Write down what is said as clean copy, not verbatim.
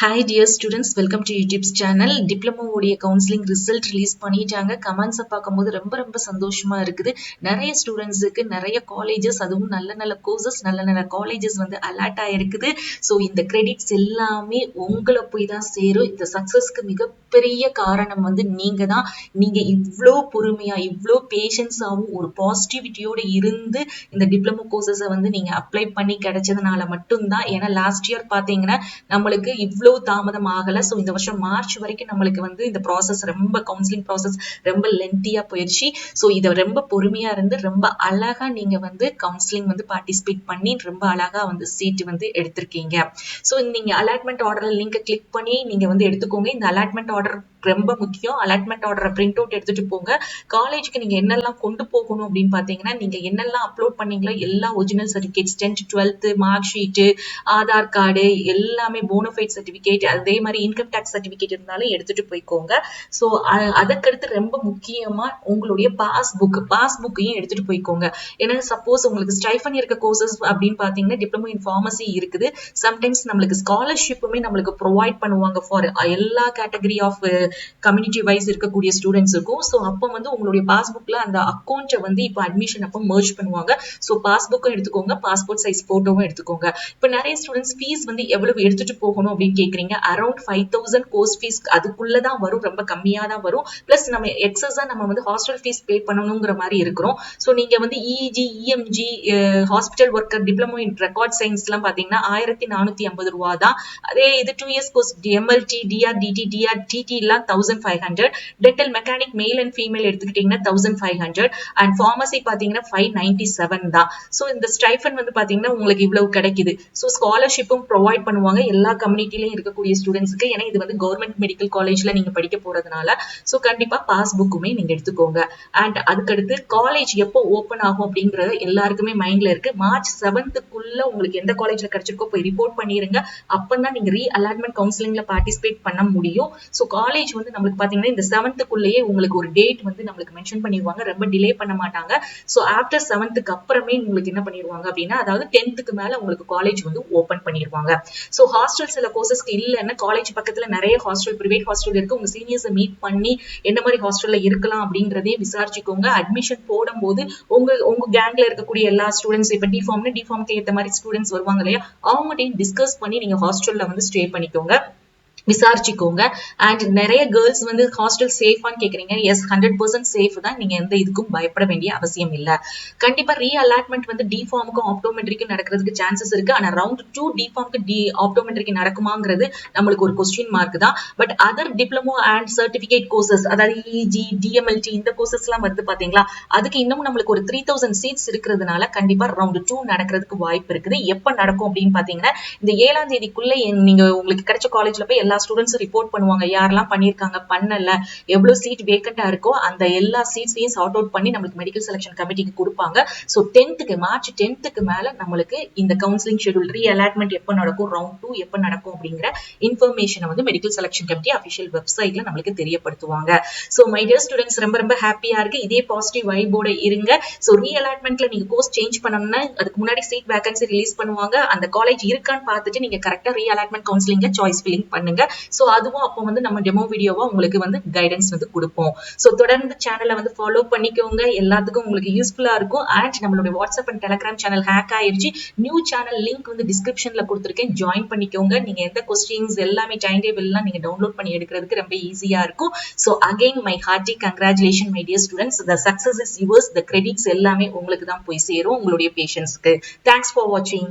Hi dear students, welcome to YouTube's channel. Diploma உடைய counseling result release பண்ணிட்டாங்க. Comments பார்க்கும்போது ரொம்ப சந்தோஷமா இருக்குது. நிறைய ஸ்டூடெண்ட்ஸுக்கு நிறைய காலேஜஸ், அதுவும் நல்ல கோர்சஸ், நல்ல காலேஜஸ் வந்து அலாட் ஆயிருக்குது. ஸோ இந்த கிரெடிட்ஸ் எல்லாமே உங்களை போய் தான் சேரும். இந்த சக்சஸ்க்கு மிகப்பெரிய காரணம் வந்து நீங்க தான். நீங்க இவ்வளோ பொறுமையா, இவ்வளோ பேஷன்ஸாகவும் ஒரு பாசிட்டிவிட்டியோட இருந்து இந்த டிப்ளமோ கோர்சஸை வந்து நீங்க அப்ளை பண்ணி கிடைச்சதுனால மட்டும்தான். ஏன்னா லாஸ்ட் இயர் பார்த்தீங்கன்னா நம்மளுக்கு இவ்வளோ தாமதம் ஆகல. ஸோ இந்த வருஷம் மார்ச் வரைக்கும் நம்மளுக்கு வந்து இந்த ப்ராசஸ் கவுன்சிலிங் ப்ராசஸ் ரொம்ப லென்த்தியா போயிடுச்சு. ஸோ இதை ரொம்ப பொறுமையா இருந்து ரொம்ப அழகா நீங்க வந்து கவுன்சிலிங் வந்து பார்ட்டிசிபேட் பண்ணி ரொம்ப அழகா வந்து சீட் வந்து எடுத்திருக்கீங்க. ஸோ நீங்க அலாட்மெண்ட் ஆர்டர் லிங்கை கிளிக் பண்ணி நீங்க வந்து எடுத்துக்கோங்க. இந்த அலாட்மெண்ட் ஆர்டர் ரொம்ப முக்கியம். அலாட்மெண்ட் ஆர்டரை பிரிண்ட் அவுட் எடுத்துட்டு போங்க. காலேஜுக்கு நீங்க என்னெல்லாம் கொண்டு போகணும் அப்படின்னு பாத்தீங்கன்னா, நீங்க என்னெல்லாம் அப்லோட் பண்ணீங்களோ எல்லா original certificates, 10th 12th mark sheet, Aadhaar card எல்லாமே, போனோஃபைட் சர்டிபிகேட், அதே மாதிரி இன்கம் டேக்ஸ் சர்டிபிகேட் இருந்தாலும் எடுத்துட்டு போய்க்கோங்க. ஸோ அதுக்கடுத்து ரொம்ப முக்கியமா உங்களுடைய பாஸ்புக்கையும் எடுத்துட்டு போய்க்கோங்க. ஏன்னா சப்போஸ் உங்களுக்கு ஸ்டைஃபன் இருக்க கோர்சஸ் அப்படின்னு பாத்தீங்கன்னா டிப்ளமோ இன் ஃபார்மசி இருக்குது. சம்டைம்ஸ் நம்மளுக்கு ஸ்காலர்ஷிப்புமே நம்மளுக்கு ப்ரொவைட் பண்ணுவாங்க ஃபார் எல்லா கேட்டகரி ஆஃப் கம்யூனிட்டி வைஸ் இருக்கக்கூடிய ஸ்டூடெண்ட்ஸ் இருக்கும். ஸோ அப்போ வந்து உங்களுடைய பாஸ்புக்ல அந்த அக்கௌண்ட்டை வந்து இப்போ அட்மிஷன் அப்போ மர்ஜ் பண்ணுவாங்க. ஸோ பாஸ்புக்கும் எடுத்துக்கோங்க, பாஸ்போர்ட் சைஸ் போட்டோவும் எடுத்துக்கோங்க. இப்போ நிறைய ஸ்டூடெண்ட்ஸ் ஃபீஸ் வந்து எவ்வளவு எடுத்துட்டு போகணும் அப்படின்னு கேட்குறீங்க. அரௌண்ட் 5,000 கோர்ஸ் ஃபீஸ் அதுக்குள்ளதான் வரும், ரொம்ப கம்மியா தான் வரும். பிளஸ் நம்ம எக்ஸஸா நம்ம வந்து ஹாஸ்டல் ஃபீஸ் பே பண்ணணுங்கிற மாதிரி இருக்கிறோம். ஸோ நீங்க வந்து EEG, EMG, hospital worker, diploma in record science எல்லாம் பாத்தீங்கன்னா 1450 ரூபா தான். அதே இது 2 இயர்ஸ் கோர்ஸ் எம்எல்டி, டிஆர்டிடி, டிஆர்டிடி எல்லாம் 1500. Dental mechanic male and female எடுத்துக்கிட்டீங்கன்னா 1500. அண்ட் ஃபார்மசி பாத்தீங்கன்னா 597 தான். ஸோ இந்த ஸ்டைஃபன் வந்து பாத்தீங்கன்னா உங்களுக்கு இவ்வளவு கிடைக்குது. ஸோ ஸ்காலர்ஷிப்பும் ப்ரொவைட் பண்ணுவாங்க எல்லா கம்யூனிட்டிலையும் இருக்கக்கூடிய ஸ்டூடெண்ட்ஸ்க்கு. ஏன்னா இது வந்து கவர்மெண்ட் மெடிக்கல் காலேஜ்ல நீங்க படிக்க போறதுனால ஸோ கண்டிப்பா பாஸ்புக்குமே நீங்க எடுத்துக்கோங்க. அண்ட் அதுக்கடுத்து காலேஜ் எப்போ ஓப்பன் ஆகும் அப்படிங்கறது எல்லாருக்குமே மைண்ட்ல இருக்கு. மார்ச் 7th உங்களுக்கு எந்த காலேஜ்ல கிடைச்சிருக்கோ போய் ரிப்போர்ட் பண்ணிருங்க. அப்பதான் நீங்க ரீ அலாட்மெண்ட் கவுன்சிலிங்ல பார்ட்டிசிபேட் பண்ண முடியும். ஸோ காலேஜ் வந்து நம்மளுக்கு பாத்தீங்கன்னா இந்த 7th உங்களுக்கு ஒரு டேட் வந்து நம்மளுக்கு மென்ஷன் பண்ணிடுவாங்க. ரொம்ப டிலே பண்ண மாட்டாங்க. ஸோ ஆஃப்டர் 7th அப்புறமே உங்களுக்கு என்ன பண்ணிடுவாங்க அப்படின்னா, அதாவது 10th மேல உங்களுக்கு காலேஜ் வந்து ஓபன் பண்ணிடுவாங்க. ஸோ ஹாஸ்டல் சில கோர்சஸ்க்கு இல்லைன்னா காலேஜ் பக்கத்துல நிறைய ஹாஸ்டல், பிரைவேட் ஹாஸ்டல் இருக்கு. உங்க சீனியர்ஸை மீட் பண்ணி என்ன மாதிரி ஹாஸ்டல்ல இருக்கலாம் அப்படிங்கறதையும் விசாரிச்சுக்கோங்க. அட்மிஷன் போடும்போது உங்க கேங்ல இருக்கக்கூடிய எல்லா ஸ்டூடெண்ட்ஸ், இப்ப டிஃபார்ம்க்கு ஏற்ற மாதிரி ஸ்டூடெண்ட்ஸ் வருவாங்க இல்லையா, அவங்ககிட்டையும் டிஸ்கஸ் பண்ணி நீங்க ஹாஸ்டல்ல வந்து ஸ்டே பண்ணிக்கோங்க, விசாரிச்சுக்கோங்க. அண்ட் நிறைய கேர்ள்ஸ் வந்து ஹாஸ்டல் சேஃபான்னு கேக்குறீங்க. எஸ், 100% சேஃப் தான். நீங்க எந்த இதுக்கும் பயப்பட வேண்டிய அவசியம் இல்ல. கண்டிப்பா ரீ அலாட்மெண்ட் வந்து டிஃபார்முக்கும் ஆப்டோமெட்ரிக்கும் நடக்கிறதுக்கு சான்சஸ் இருக்கு. ஆனா ரவுண்ட் 2 டிஃபார்முக்கு ஆப்டோமெட்ரிக்கு நடக்குமாங்கிறது நம்மளுக்கு ஒரு கொஸ்டின் மார்க் தான். But other diploma and certificate courses, அதாவது இஜி, டிஎம்எல்டி இந்த கோர்சஸ் எல்லாம் வருது பாத்தீங்களா, அதுக்கு இன்னும் நம்மளுக்கு ஒரு 3000 சீட்ஸ் இருக்கிறதுனால கண்டிப்பா ரவுண்ட் 2 நடக்கிறதுக்கு வாய்ப்பு இருக்குது. எப்ப நடக்கும் அப்படின்னு பாத்தீங்கன்னா, இந்த 7ஆம் தேதிக்குள்ள நீங்க உங்களுக்கு கிடைச்ச காலேஜ்ல போய் எல்லா ஸ்டூடெண்ட்ஸ் ரிப்போர்ட் பண்ணுவாங்க. யாரெல்லாம் பண்ணிருக்காங்க, பண்ணல, எவ்வளவு சீட் வேக்கண்டா இருக்கோ அந்த எல்லா சீட்ஸையும் சார்ட் அவுட் பண்ணி நம்மளுக்கு மெடிக்கல் செலக்ஷன் கமிட்டிக்கு கொடுப்பாங்க. ஸோ மார்ச் 10th மேல நம்மளுக்கு இந்த கவுன்சிலிங் ஷெட்யூல், ரீ அலாட்மெண்ட் எப்ப நடக்கும், ரவுண்ட் 2 எப்ப நடக்கும் அப்படிங்கிற இன்ஃபர்மேஷனை வந்து மெடிக்கல் செலக்ஷன் கமிட்டி அபிஷியல் வெப்சைட்ல நம்மளுக்கு தெரியப்படுத்துவாங்க. ஸோ மை டியர் ஸ்டூடெண்ட்ஸ், ரொம்ப ஹாப்பியா இருக்கு. இதே பாசிட்டிவ் வைபோட இருங்க. ஸோ ரீ அலாட்மெண்ட்ல நீங்க கோர்ஸ் சேஞ்ச் பண்ணணும்னா அதுக்கு முன்னாடி சீட் வேகன்சி ரிலீஸ் பண்ணுவாங்க. அந்த காலேஜ் இருக்கான்னு பார்த்துட்டு நீங்க கரெக்டா ரீ அலாட்மெண்ட் கவுன்சிலிங்க சாய்ஸ் ஃபில்லிங் பண்ணுங்க. சோ அதுவும் அப்போ வந்து நம்ம டெமோ வீடியோவா உங்களுக்கு வந்து கைடன்ஸ் வந்து கொடுப்போம். சோ தொடர்ந்து சேனலை வந்து ஃபாலோ பண்ணிக்கோங்க. எல்லாத்துக்கும் உங்களுக்கு யூஸ்ஃபுல்லா இருக்கும். அண்ட் நம்மளுடைய WhatsApp and Telegram channel hack ஆயிருச்சு. நியூ சேனல் லிங்க் வந்து டிஸ்கிரிப்ஷன்ல கொடுத்துருக்கேன், ஜாயின் பண்ணிக்கோங்க. நீங்க எந்த கொஸ்டின்ஸ் எல்லாமே டைம் டேபிள் எல்லாம் நீங்க டவுன்லோட் பண்ணி எடுக்கிறதுக்கு ரொம்ப ஈஸியா இருக்கும். So again my hearty congratulation my dear students. The success is yours. The credits எல்லாமே உங்களுக்கு தான் போய் சேரும், உங்களுடைய பேஷன்ஸ்க்கு. தேங்க்ஸ் ஃபார் வாட்சிங்.